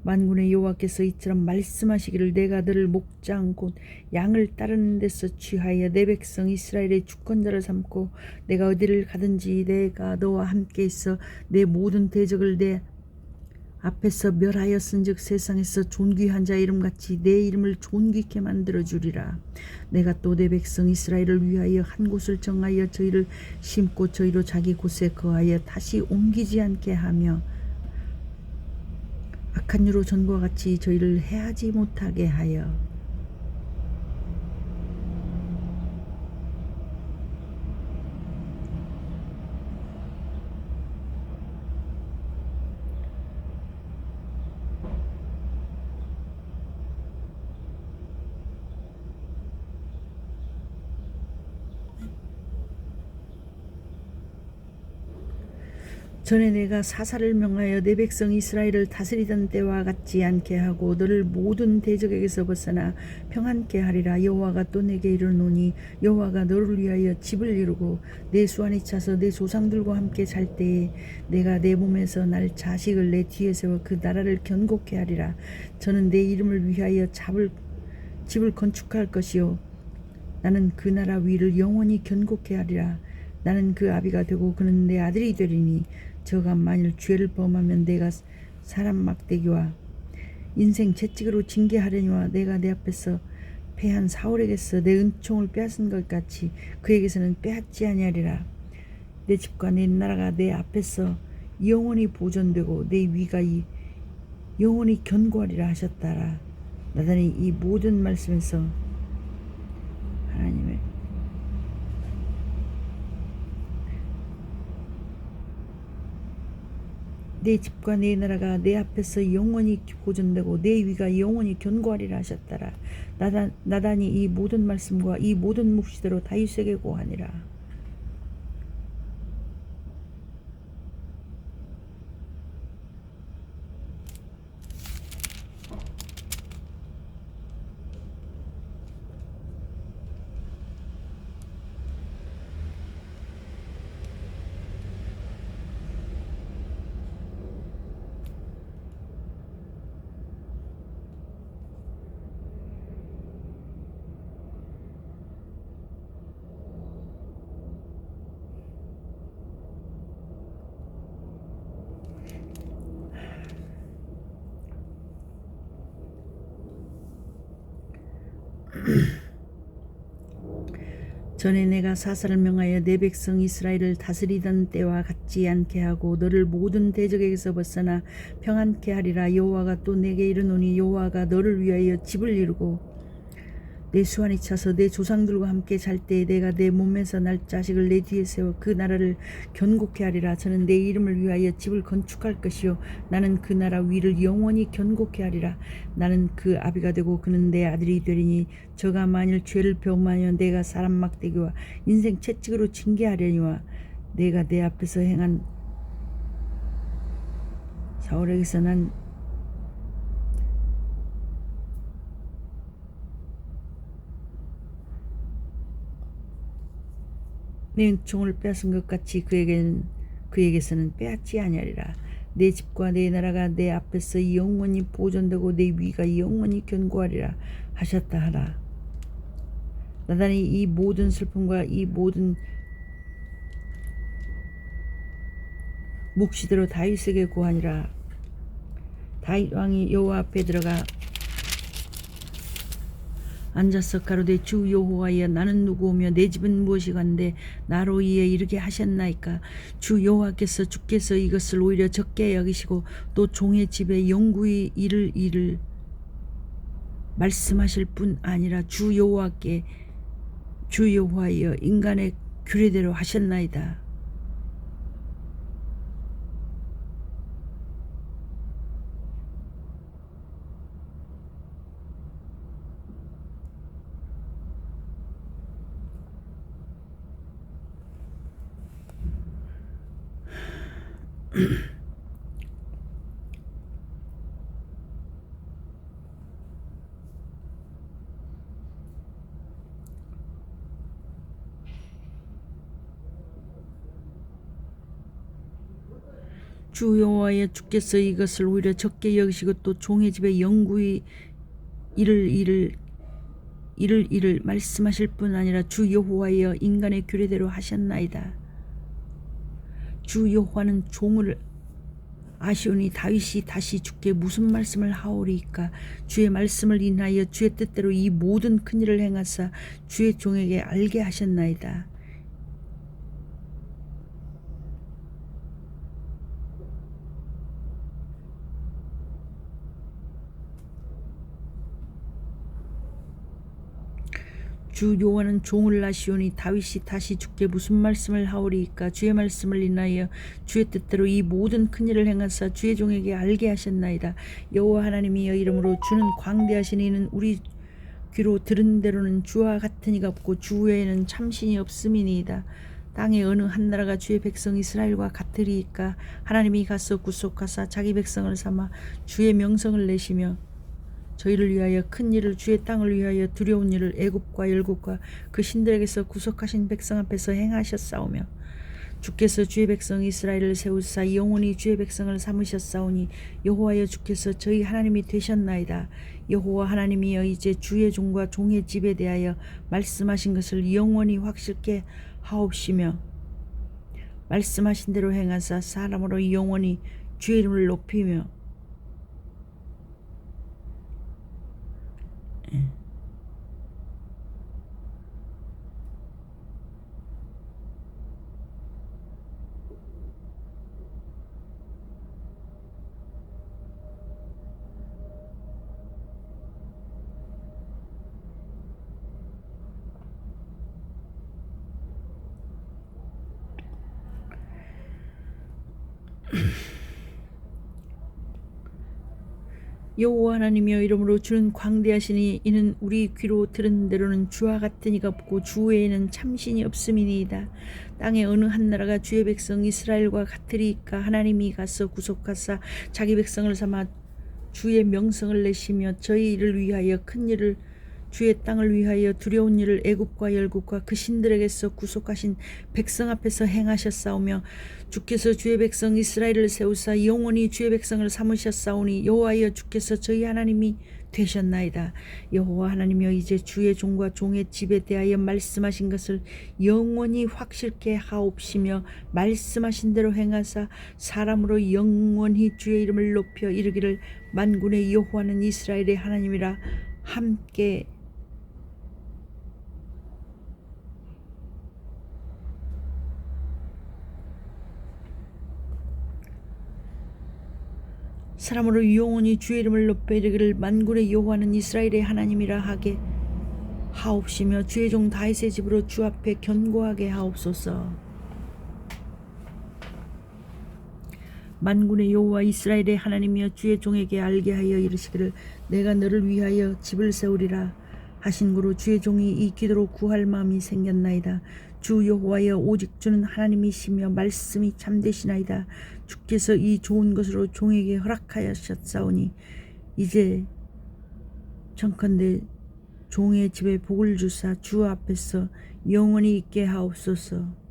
만군의 여호와께서 이처럼 말씀하시기를 내가 너를 목장 곧 양을 따르는 데서 취하여 내 백성 이스라엘의 주권자를 삼고 내가 어디를 가든지 내가 너와 함께 있어 내 모든 대적을 내 앞에서 멸하였은즉 세상에서 존귀한 자 이름같이 내 이름을 존귀케 만들어 주리라. 내가 또 내 백성 이스라엘을 위하여 한 곳을 정하여 저희를 심고 저희로 자기 곳에 거하여 다시 옮기지 않게 하며 악한 유로 전과 같이 저희를 해하지 못하게 하여 전에 내가 사사를 명하여 내 백성 이스라엘을 다스리던 때와 같지 않게 하고 너를 모든 대적에게서 벗어나 평안케 하리라. 여호와가 또 내게 이르노니 여호와가 너를 위하여 집을 이루고 내 수완이 차서 내 조상들과 함께 잘 때에 내가 내 몸에서 날 자식을 내 뒤에 세워 그 나라를 견고케 하리라. 저는 내 이름을 위하여 집을 건축할 것이요 나는 그 나라 위를 영원히 견고케 하리라. 나는 그 아비가 되고 그는 내 아들이 되리니 저가 만일 죄를 범하면 내가 사람 막대기와 인생 채찍으로 징계하려니와 내가 내 앞에서 패한 사울에게서 내 은총을 빼앗은 것 같이 그에게서는 빼앗지 아니하리라. 내 집과 내 나라가 내 앞에서 영원히 보존되고 내 위가 영원히 견고하리라 하셨다라. 나단이 이 모든 말씀에서 하나님의 내 집과 내 나라가 내 앞에서 영원히 보존되고 내 위가 영원히 견고하리라 하셨더라. 나단이 이 모든 말씀과 이 모든 묵시대로 다윗에게 고하니라. 전에 내가 사사를 명하여 내 백성 이스라엘을 다스리던 때와 같지 않게 하고 너를 모든 대적에게서 벗어나 평안케 하리라. 여호와가 또 내게 이르노니 여호와가 너를 위하여 집을 이루고 내 수완이 차서 내 조상들과 함께 잘 때에 내가 내 몸에서 날 자식을 내 뒤에 세워 그 나라를 견고케 하리라. 저는 내 이름을 위하여 집을 건축할 것이요 나는 그 나라 위를 영원히 견고케 하리라. 나는 그 아비가 되고 그는 내 아들이 되리니 저가 만일 죄를 범하여 내가 사람 막대기와 인생 채찍으로 징계하려니와 내가 내 앞에서 행한 사울에게서 난 내 은총을 빼앗은 것 같이 그에게서는 빼앗지 아니하리라. 내 집과 내 나라가 내 앞에서 영원히 보존되고 내 위가 영원히 견고하리라 하셨다 하라. 나단이 이 모든 슬픔과 이 모든 묵시대로 다윗에게 고하니라. 다윗 왕이 여호와 앞에 들어가 앉아서 가로되 주 여호와여 나는 누구오며 내 집은 무엇이간데 나로 이에 이르게 하셨나이까. 주 여호와께서 주께서 이것을 오히려 적게 여기시고 또 종의 집에 영구히 이를 말씀하실 뿐 아니라 주 여호와여 인간의 규례대로 하셨나이다. 주 여호와여 주께서 이것을 오히려 적게 여기시고 또 종의 집에 영구히 이를 말씀하실 뿐 아니라 주 여호와여 인간의 규례대로 하셨나이다. 주 여호와는 종을 아시오니 다윗이 다시 주께 무슨 말씀을 하오리이까. 주의 말씀을 인하여 주의 뜻대로 이 모든 큰 일을 행하사 주의 종에게 알게 하셨나이다. 주 여호와는 종을 아시오니 다윗이 다시 주께 무슨 말씀을 하오리이까. 주의 말씀을 인하여 주의 뜻대로 이 모든 큰 일을 행하사 주의 종에게 알게 하셨나이다. 여호와 하나님이여 이름으로 주는 광대하신 이는 우리 귀로 들은 대로는 주와 같은 이가 없고 주 외에는 참신이 없음이니이다. 땅의 어느 한 나라가 주의 백성 이스라엘과 같으리이까. 하나님이 가서 구속하사 자기 백성을 삼아 주의 명성을 내시며 저희를 위하여 큰 일을 주의 땅을 위하여 두려운 일을 애굽과 열국과 그 신들에게서 구속하신 백성 앞에서 행하셨사오며 주께서 주의 백성 이스라엘을 세우사 영원히 주의 백성을 삼으셨사오니 여호와여 주께서 저희 하나님이 되셨나이다. 여호와 하나님이여 이제 주의 종과 종의 집에 대하여 말씀하신 것을 영원히 확실케 하옵시며 말씀하신 대로 행하사 사람으로 영원히 주의 이름을 높이며 여호와 하나님이여 이름으로 주는 광대하시니 이는 우리 귀로 들은 대로는 주와 같은 이가 없고 주 외에는 참신이 없음이니이다. 땅의 어느 한 나라가 주의 백성 이스라엘과 같으리이까. 하나님이 가서 구속하사 자기 백성을 삼아 주의 명성을 내시며 저희 일을 위하여 큰 일을 주의 땅을 위하여 두려운 일을 애굽과 열국과 그 신들에게서 구속하신 백성 앞에서 행하셨사오며 주께서 주의 백성 이스라엘을 세우사 영원히 주의 백성을 삼으셨사오니 여호와여 주께서 저희 하나님이 되셨나이다. 여호와 하나님이여 이제 주의 종과 종의 집에 대하여 말씀하신 것을 영원히 확실케 하옵시며 말씀하신 대로 행하사 사람으로 영원히 주의 이름을 높여 이르기를 만군의 여호와는 이스라엘의 하나님이라 함께 사람으로 영원히 주의 이름을 높여 이르기를 만군의 여호와는 이스라엘의 하나님이라 하게 하옵시며 주의 종 다윗의 집으로 주 앞에 견고하게 하옵소서. 만군의 여호와 이스라엘의 하나님이여 주의 종에게 알게 하여 이르시기를 내가 너를 위하여 집을 세우리라 하신 고로 주의 종이 이 기도로 구할 마음이 생겼나이다. 주 여호와여 오직 주는 하나님이시며 말씀이 참되시나이다. 주께서 이 좋은 것으로 종에게 허락하셨사오니 이제 청컨대 종의 집에 복을 주사 주 앞에서 영원히 있게 하옵소서.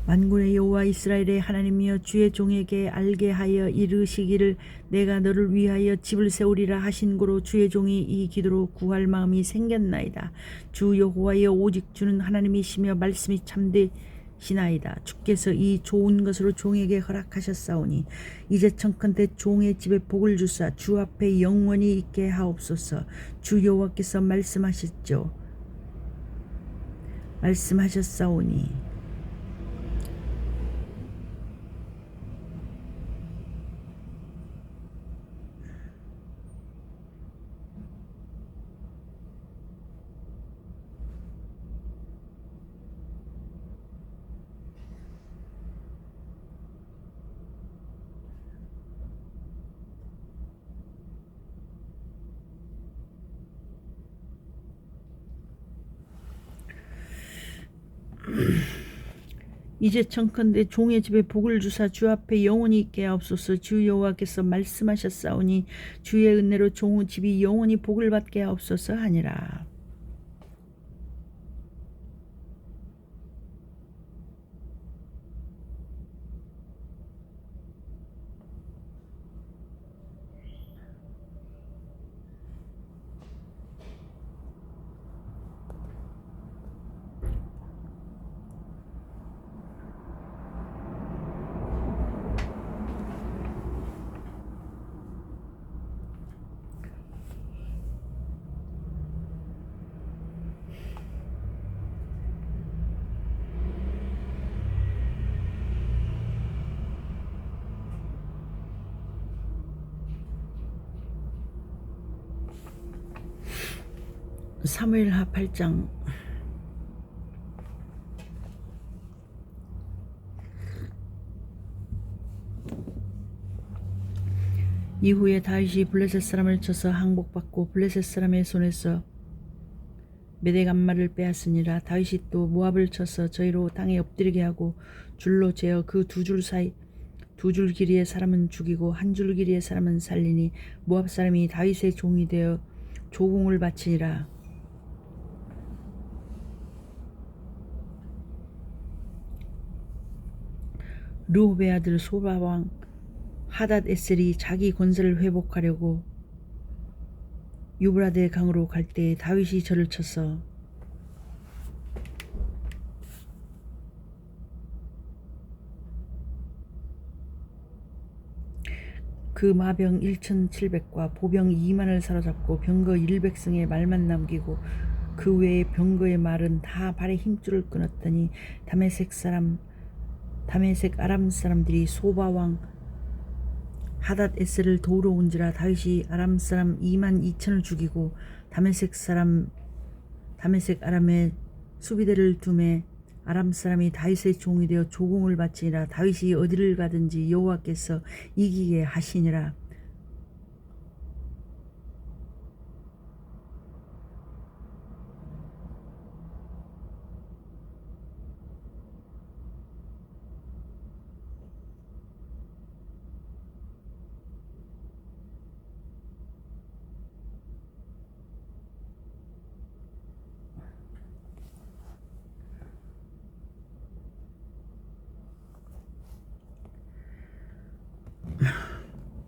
만군의 여호와 이스라엘의 하나님이여 주의 종에게 알게 하여 이르시기를 내가 너를 위하여 집을 세우리라 하신 고로 주의 종이 이 기도로 구할 마음이 생겼나이다. 주 여호와여 오직 주는 하나님이시며 말씀이 참되시나이다. 주께서 이 좋은 것으로 종에게 허락하셨사오니 이제 청컨대 종의 집에 복을 주사 주 앞에 영원히 있게 하옵소서. 주 여호와께서 말씀하셨사오니 이제 청컨대 종의 집에 복을 주사 주 앞에 영원히 있게 하옵소서. 주 여호와께서 말씀하셨사오니 주의 은혜로 종의 집이 영원히 복을 받게 하옵소서 하니라. 사무엘하 8장. 이후에 다윗이 블레셋 사람을 쳐서 항복받고 블레셋 사람의 손에서 메대간말을 빼앗으니라. 다윗이 또 모압을 쳐서 저희로 땅에 엎드리게 하고 줄로 재어 그 두 줄 길이의 사람은 죽이고 한 줄 길이의 사람은 살리니 모압 사람이 다윗의 종이 되어 조공을 바치니라. 르홉의 아들 소바왕 하닷 에셀이 자기 권세를 회복하려고 유브라데 강으로 갈 때에 다윗이 저를 쳐서 그 마병 1,700과 보병 2만을 사로잡고 병거 100승의 말만 남기고 그 외에 병거의 말은 다 발에 힘줄을 끊었더니 다메섹 아람 사람들이 소바왕 하닷 에셀을 도우러 온지라. 다윗이 아람 사람 2만 2천을 죽이고 다메섹 아람의 수비대를 두매 아람 사람이 다윗의 종이 되어 조공을 바치니라. 다윗이 어디를 가든지 여호와께서 이기게 하시니라.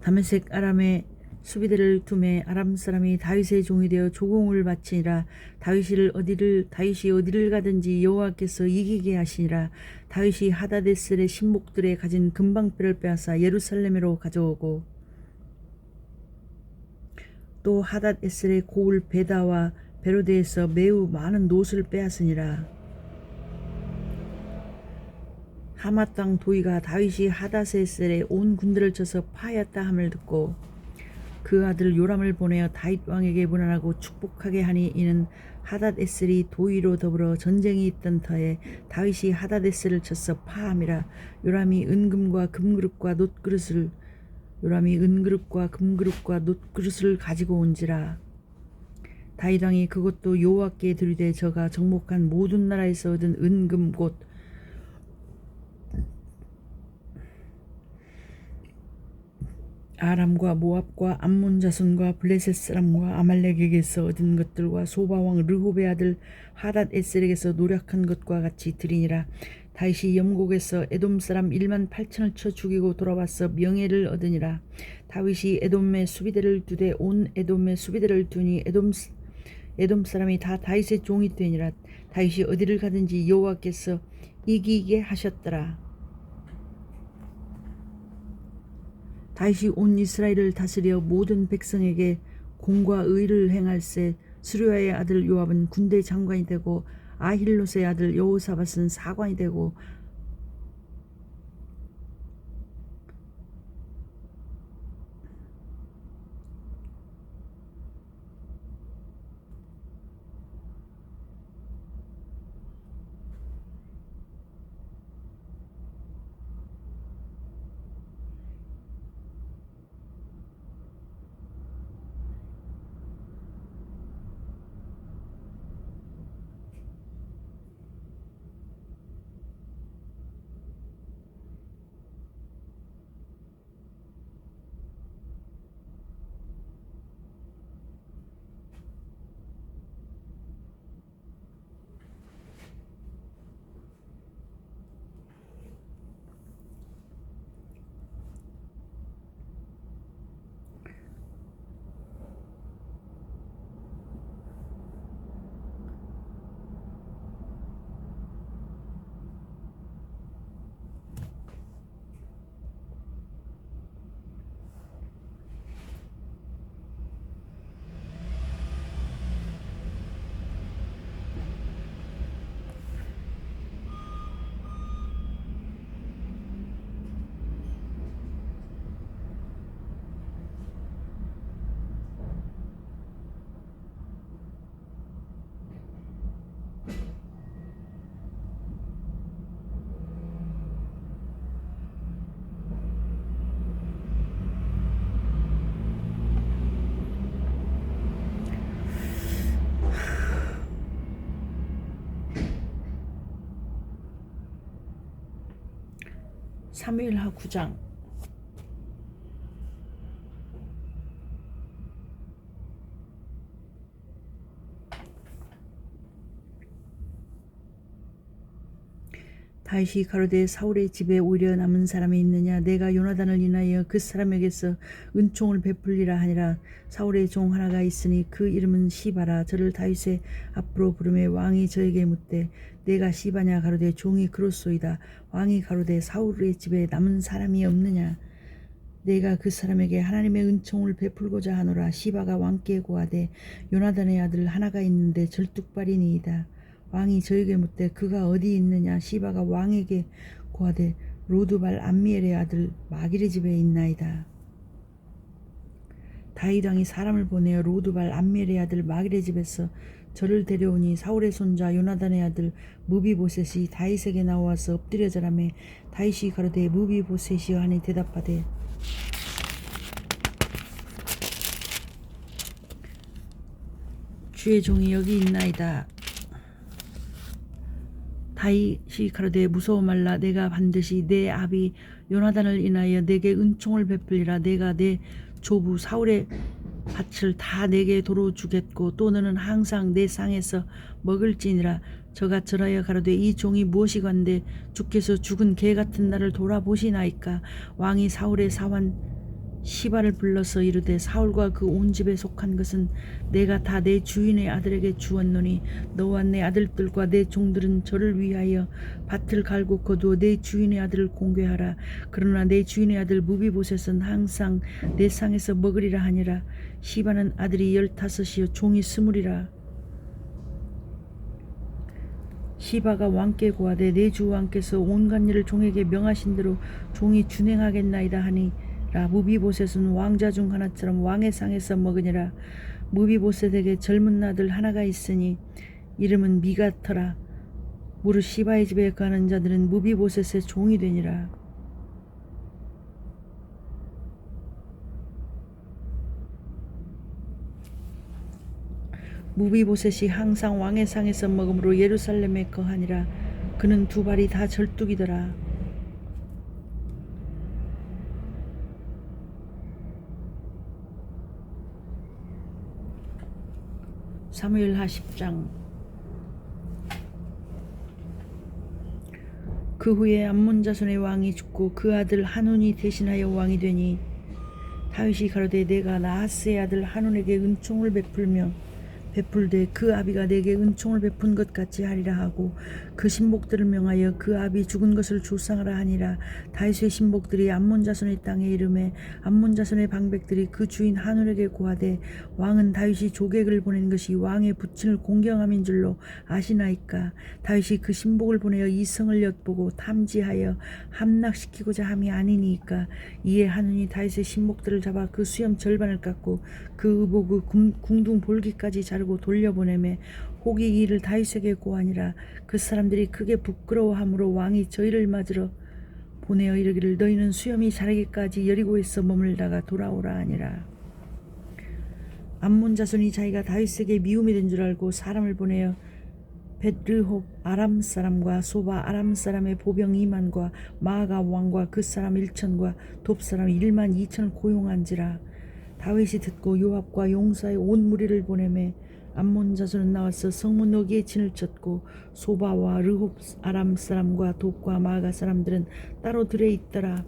다메섹 아람의 수비대를 두매 아람 사람이 다윗의 종이 되어 조공을 바치니라. 다윗이 어디를 가든지 여호와께서 이기게 하시니라. 다윗이 하다데셀의 신복들의 가진 금방패를 빼앗아 예루살렘으로 가져오고 또 하닷에셀의 고을 베다와 베로데에서 매우 많은 노스를 빼앗으니라. 하맛 땅 도이가 다윗이 하다세셀에 온 군대를 쳐서 파하였다 함을 듣고 그 아들 요람을 보내어 다윗 왕에게 문안하고 축복하게 하니 이는 하닷에셀이 도이로 더불어 전쟁이 있던 터에 다윗이 하닷에셀을 쳐서 파함이라. 요람이 은금과 금그릇과 가지고 온지라. 다윗 왕이 그것도 여호와께 드리되 저가 정복한 모든 나라에서 얻은 은금 곧 아람과 모압과 암몬 자손과 블레셋 사람과 아말렉에게서 얻은 것들과 소바왕 르홉의 아들 하닷에셀에게서 노력한 것과 같이 드리니라. 다윗이 염곡에서 에돔 사람 18,000을 쳐 죽이고 돌아와서 명예를 얻으니라. 다윗이 에돔에 수비대를 두되 온 에돔에 수비대를 두니 에돔 사람이 다 다윗의 종이 되니라. 다윗이 어디를 가든지 여호와께서 이기게 하셨더라. 다윗이 온 이스라엘을 다스려 모든 백성에게 공과 의를 행할세. 스루야의 아들 요압은 군대 장관이 되고 아힐롯의 아들 여호사밧은 사관이 되고 사무엘하 9장. 다윗이 가로되 사울의 집에 오히려 남은 사람이 있느냐. 내가 요나단을 인하여 그 사람에게서 은총을 베풀리라 하니라. 사울의 종 하나가 있으니 그 이름은 시바라. 저를 다윗의 앞으로 부르매 왕이 저에게 묻되 내가 시바냐. 가로되 종이 그렇소이다. 왕이 가로되 사울의 집에 남은 사람이 없느냐. 내가 그 사람에게 하나님의 은총을 베풀고자 하노라. 시바가 왕께 고하되 요나단의 아들 하나가 있는데 절뚝발이니이다. 왕이 저에게 묻되 그가 어디 있느냐. 시바가 왕에게 고하되 로두발 암미엘의 아들 마길의 집에 있나이다. 다윗 왕이 사람을 보내어 로두발 암미엘의 아들 마길의 집에서 저를 데려오니 사울의 손자 요나단의 아들 무비보셋이 다윗에게 나와서 엎드려 절하매 다윗이 가로되 무비보셋이여 하니 대답하되 주의 종이 여기 있나이다. 다윗이 가로되 무서워 말라. 내가 반드시 내 아비 요나단을 인하여 내게 은총을 베풀리라. 내가 내 조부 사울의 밭을 다 내게 도로 주겠고 또 너는 항상 내 상에서 먹을지니라. 저가 절하여 가로되 이 종이 무엇이건대 주께서 죽은 개 같은 나를 돌아보시나이까. 왕이 사울의 사환 시바를 불러서 이르되 사울과 그 온 집에 속한 것은 내가 다 내 주인의 아들에게 주었노니 너와 내 아들들과 내 종들은 저를 위하여 밭을 갈고 거두어 내 주인의 아들을 공개하라. 그러나 내 주인의 아들 무비보셋은 항상 내 상에서 먹으리라 하니라. 시바는 아들이 15이요 종이 20이라. 시바가 왕께 고하되 내 주 왕께서 온갖 일을 종에게 명하신 대로 종이 준행하겠나이다 하니라. 무비보셋은 왕자 중 하나처럼 왕의 상에서 먹으니라. 무비보셋에게 젊은 아들 하나가 있으니 이름은 미가터라. 무릇 시바의 집에 가는 자들은 무비보셋의 종이 되니라. 무비보셋이 항상 왕의 상에서 먹음으로 예루살렘에 거하니라. 그는 두 발이 다 절뚝이더라. 사무엘하 10장. 그 후에 암몬 자손의 왕이 죽고 그 아들 하논이 대신하여 왕이 되니 다윗이 가로되 내가 나하스의 아들 하논에게 은총을 베풀되 그 아비가 내게 은총을 베푼 것 같이 하리라 하고 그 신복들을 명하여 그 아비 죽은 것을 조상하라 하니라. 다윗의 신복들이 암몬 자손의 땅에 이르매 암몬 자손의 방백들이 그 주인 하논에게 고하되 왕은 다윗이 조객을 보낸 것이 왕의 부친을 공경함인 줄로 아시나이까. 다윗이 그 신복을 보내어 이 성을 엿보고 탐지하여 함락시키고자 함이 아니니까. 이에 하논이 다윗의 신복들을 잡아 그 수염 절반을 깎고 그 의복 궁둥 볼기까지 자르고 돌려보내매 혹이 이를 다윗에게 고하니라. 그 사람들이 크게 부끄러워함으로 왕이 저희를 맞으러 보내어 이르기를 너희는 수염이 자라기까지 여리고에서 머물다가 돌아오라 하니라. 암몬 자손이 자기가 다윗에게 미움이 된 줄 알고 사람을 보내어 벳르홉 아람 사람과 소바 아람 사람의 보병 2만과 마아가 왕과 그 사람 1천과 돕 사람 1만 2천을 고용한지라. 다윗이 듣고 요압과 용사의 온 무리를 보내매 암몬 자손은 나와서 성문 너기에 진을 쳤고 소바와 르홉 아람 사람과 돕과 마아가 사람들은 따로 들에 있더라.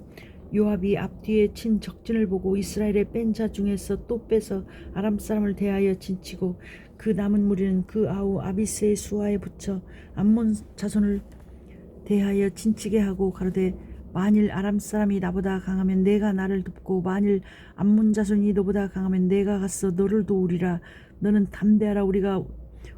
요압이 앞뒤에 친 적진을 보고 이스라엘의 뺀 자 중에서 또 빼서 아람 사람을 대하여 진치고 그 남은 무리는 그 아우 아비스의 수하에 붙여 암몬 자손을 대하여 진치게 하고 가로되 만일 아람 사람이 나보다 강하면 내가 나를 돕고 만일 암몬 자손이 너보다 강하면 내가 가서 너를 도우리라. 너는 담대하라. 우리가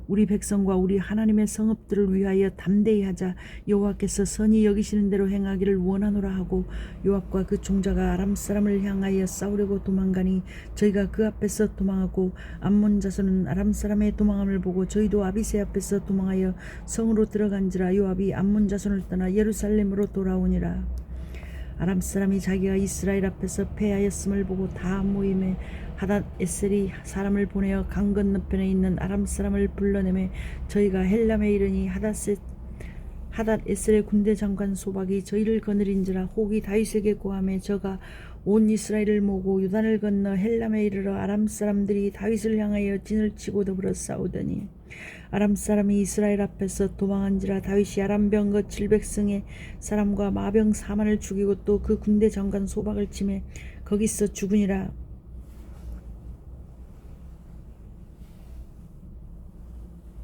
우리 백성과 우리 하나님의 성읍들을 위하여 담대히 하자. 여호와께서 선히 여기시는 대로 행하기를 원하노라 하고 요압과 그 종자가 아람 사람을 향하여 싸우려고 도망가니 저희가 그 앞에서 도망하고 암몬 자손은 아람 사람의 도망함을 보고 저희도 아비새 앞에서 도망하여 성으로 들어간지라. 요압이 암몬 자손을 떠나 예루살렘으로 돌아오니라. 아람 사람이 자기가 이스라엘 앞에서 패하였음을 보고 다 모임에 하닷 에셀이 사람을 보내어 강 건너편에 있는 아람 사람을 불러내매 저희가 헬람에 이르니 하닷 에셀의 군대 장관 소박이 저희를 거느린지라. 혹이 다윗에게 고하매 저가 온 이스라엘을 모으고 요단을 건너 헬람에 이르러 아람 사람들이 다윗을 향하여 진을 치고 더불어 싸우더니 아람 사람이 이스라엘 앞에서 도망한지라. 다윗이 아람 병거 700승의 사람과 마병 4만을 죽이고 또 그 군대 장관 소박을 치매 거기서 죽으니라.